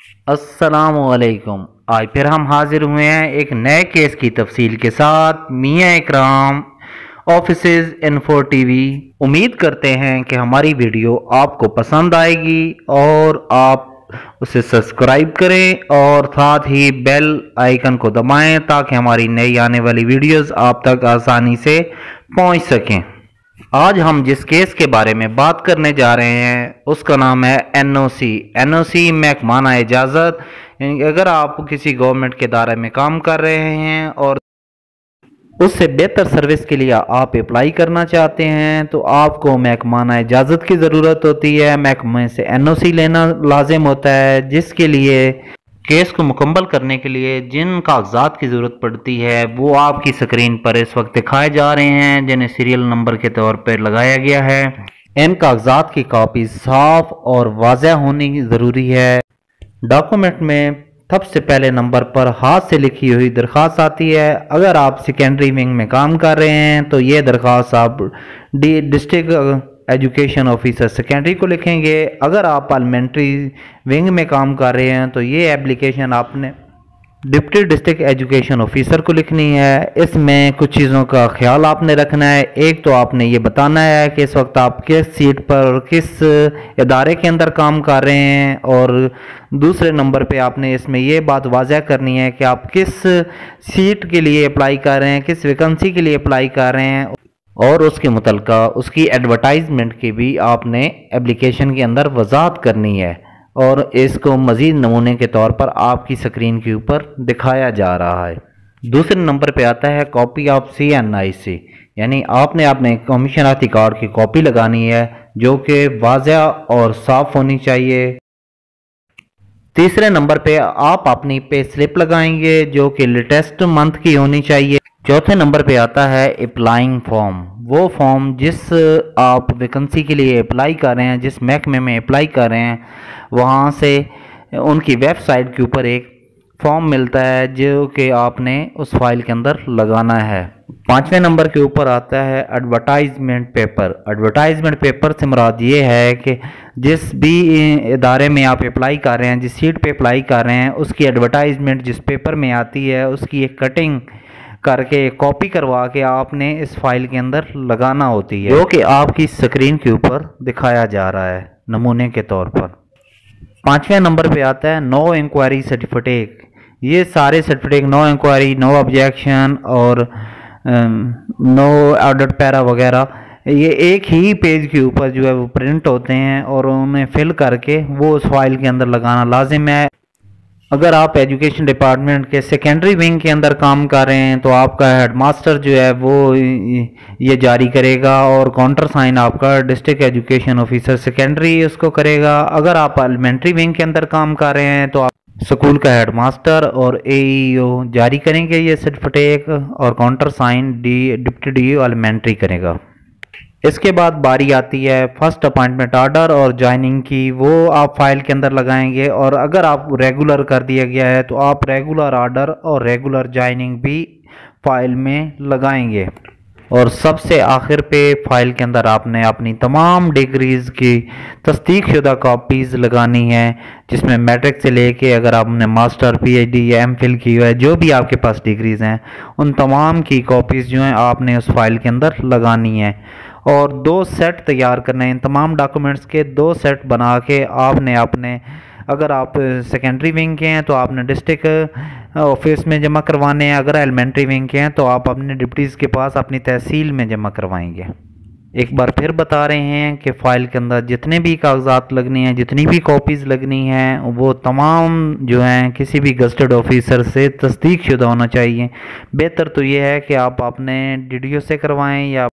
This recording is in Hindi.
अस्सलामुअलैकुम। आज फिर हम हाजिर हुए हैं एक नए केस की तफसील के साथ। मियाँ इकराम ऑफिसेज इन्फो टीवी। उम्मीद करते हैं कि हमारी वीडियो आपको पसंद आएगी और आप उसे सब्सक्राइब करें और साथ ही बेल आइकन को दबाएं ताकि हमारी नई आने वाली वीडियोस आप तक आसानी से पहुंच सकें। आज हम जिस केस के बारे में बात करने जा रहे हैं उसका नाम है एनओसी। एनओसी महकमाना इजाज़त। यानी कि अगर आप किसी गवर्नमेंट के दायरे में काम कर रहे हैं और उससे बेहतर सर्विस के लिए आप अप्लाई करना चाहते हैं तो आपको महकमाना इजाज़त की ज़रूरत होती है। महकमे से एनओसी लेना लाजिम होता है, जिसके लिए केस को मुकम्मल करने के लिए जिन कागजात की ज़रूरत पड़ती है वो आपकी स्क्रीन पर इस वक्त दिखाए जा रहे हैं, जिन्हें सीरियल नंबर के तौर पर लगाया गया है। इन कागजात की कापी साफ और वाज़ह होनी ज़रूरी है। डॉक्यूमेंट में सबसे पहले नंबर पर हाथ से लिखी हुई दरख्वास्त आती है। अगर आप सेकेंडरी विंग में काम कर रहे हैं तो ये दरख्वास्त आप डिस्ट्रिक्ट एजुकेशन ऑफिसर सेकेंडरी को लिखेंगे। अगर आप पार्लियामेंट्री विंग में काम कर रहे हैं तो ये एप्लीकेशन आपने डिप्टी डिस्ट्रिक्ट एजुकेशन ऑफिसर को लिखनी है। इसमें कुछ चीज़ों का ख्याल आपने रखना है। एक तो आपने ये बताना है कि इस वक्त आप किस सीट पर किस इदारे के अंदर काम कर रहे हैं, और दूसरे नंबर पे आपने इसमें ये बात वाज़ह करनी है कि आप किस सीट के लिए अप्लाई कर रहे हैं, किस वैकेंसी के लिए अप्लाई कर रहे हैं, और उसके मुतल्लिका उसकी एडवर्टाइजमेंट की भी आपने एप्लीकेशन के अंदर वजाहत करनी है। और इसको मज़ीद नमूने के तौर पर आपकी स्क्रीन के ऊपर दिखाया जा रहा है। दूसरे नंबर पे आता है कॉपी ऑफ CNIC, यानी आपने अपने कमीशनाती कार्ड की कॉपी लगानी है जो कि वाज़ह और साफ़ होनी चाहिए। तीसरे नंबर पे आप अपनी पे स्लिप लगाएंगे जो कि लेटेस्ट मंथ की होनी चाहिए। चौथे नंबर पे आता है अप्लाइंग फॉर्म। वो फॉर्म जिस आप वैकेंसी के लिए अप्लाई कर रहे हैं, जिस महकमे में अप्लाई कर रहे हैं, वहाँ से उनकी वेबसाइट के ऊपर एक फॉर्म मिलता है जो कि आपने उस फाइल के अंदर लगाना है। पाँचवें नंबर के ऊपर आता है एडवर्टाइजमेंट पेपर। एडवर्टाइजमेंट पेपर से मुराद ये है कि जिस भी इदारे में आप अप्लाई कर रहे हैं, जिस सीट पे अप्लाई कर रहे हैं, उसकी एडवर्टाइजमेंट जिस पेपर में आती है उसकी एक कटिंग करके कॉपी करवा के आपने इस फाइल के अंदर लगाना होती है, जो कि आपकी स्क्रीन के ऊपर दिखाया जा रहा है नमूने के तौर पर। पाँचवें नंबर पे आता है नो इंक्वायरी सर्टिफिकेट। ये सारे certificate no inquiry, no objection और नो ऑर्डर पैरा वगैरह, ये एक ही पेज के ऊपर जो है वो प्रिंट होते हैं और उन्हें फिल करके वो उस फाइल के अंदर लगाना लाजिम है। अगर आप एजुकेशन डिपार्टमेंट के सेकेंडरी विंग के अंदर काम कर रहे हैं तो आपका हेडमास्टर जो है वो ये जारी करेगा और काउंटर साइन आपका डिस्ट्रिक्ट एजुकेशन ऑफिसर सेकेंडरी उसको करेगा। अगर आप एलिमेंट्री विंग के अंदर काम कर रहे हैं तो आप स्कूल का हेडमास्टर और AEO जारी करेंगे ये सर्टिफिकेट, और counter sign deputy DO elementary करेगा। इसके बाद बारी आती है फर्स्ट अपॉइंटमेंट ऑर्डर और ज्वाइनिंग की। वो आप फाइल के अंदर लगाएंगे, और अगर आप रेगुलर कर दिया गया है तो आप रेगुलर ऑर्डर और रेगुलर ज्वाइनिंग भी फाइल में लगाएंगे। और सबसे आखिर पे फाइल के अंदर आपने अपनी तमाम डिग्रीज़ की तस्दीक शुदा कॉपीज़ लगानी है, जिसमें मैट्रिक से लेके अगर आपने मास्टर PhD या MPhil की है, जो भी आपके पास डिग्रीज़ हैं उन तमाम की कॉपीज़ जो हैं आपने उस फाइल के अंदर लगानी है। और 2 सेट तैयार करने हैं। इन तमाम डॉक्यूमेंट्स के 2 सेट बना के आपने अपने, अगर आप सेकेंडरी विंग के हैं तो आपने डिस्ट्रिक्ट ऑफिस में जमा करवाने हैं, अगर एलिमेंट्री विंग के हैं तो आप अपने डिप्टीज़ के पास अपनी तहसील में जमा करवाएंगे। एक बार फिर बता रहे हैं कि फ़ाइल के अंदर जितने भी कागजात लगने हैं, जितनी भी कॉपीज़ लगनी हैं, वो तमाम जो हैं किसी भी गज़टेड ऑफिसर से तस्दीक शुदा होना चाहिए। बेहतर तो ये है कि आप अपने DDO से करवाएं या